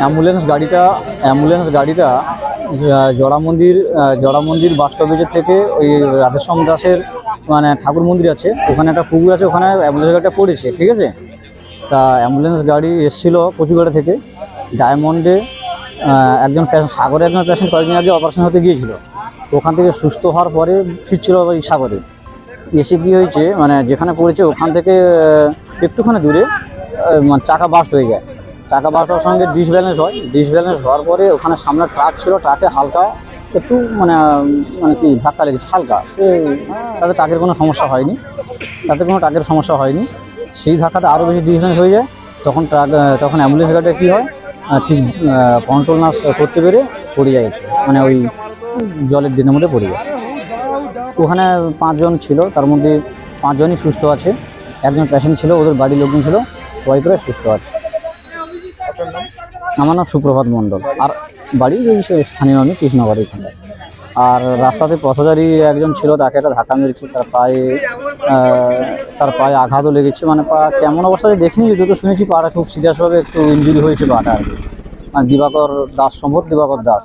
Ambulance গাড়িটা জড়া মন্দির বাস স্টপেজের থেকে ওই রাধেশ্যাম দাসের মানে ঠাকুর মন্দির আছে, ওখানে একটা পুকুর আছে, ওখানে অ্যাম্বুলেন্স গাড়িটা পড়েছে, ঠিক আছে। তা অ্যাম্বুলেন্স গাড়ি এসেছিলো কচুগাড়া থেকে ডায়মন্ডে। সাগরে একজন পেশেন্ট কয়েকদিন আগে অপারেশন হতে গিয়েছিল, ওখান থেকে সুস্থ হওয়ার পরে ফিরছিল ওই সাগরে। এসে কী হয়েছে, মানে যেখানে পড়েছে ওখান থেকে একটুখানি দূরে মানে চাকা বাস্ট হয়ে যায়। চাকা বাস্ট হওয়ার সঙ্গে ডিসব্যালেন্স হওয়ার পরে ওখানে সামনে ট্রাক ছিল, ট্রাকে হালকা একটু মানে কি ধাক্কা লেগেছে হালকা। তাতে ট্রাকের কোনো সমস্যা হয়নি, সেই ধাক্কাটা আরও বেশি ডিসব্যালেন্স হয়ে যায়। তখন অ্যাম্বুলেন্স গাড়িটা কী হয়, ঠিক কন্ট্রোল না করতে পেরে পড়ে যায়, মানে ওই জলের দিনের মধ্যে পড়ে যায়। ওখানে 5 জন ছিল, তার মধ্যে 5 জনই সুস্থ আছে, একজন পেশেন্ট ছিল, ওদের বাড়ির লোকজন ছিল, সবাই করে সুস্থ আছে। আমার নাম সুপ্রভাত মণ্ডল, আর বাড়ি ওই স্থানীয় আমি কৃষ্ণবাড়ি এখানে। আর রাস্তাতে পথচারী একজন ছিল, তাকে একটা ধাক্কা মেরেছে, তার পায়ে আঘাতও লেগেছে, মানে পা কেমন অবস্থায় দেখিনি, যত শুনেছি পাটা খুব সিরিয়াসভাবে একটু ইনজুরি হয়েছে পাটা আর কি। দিবাকর দাস।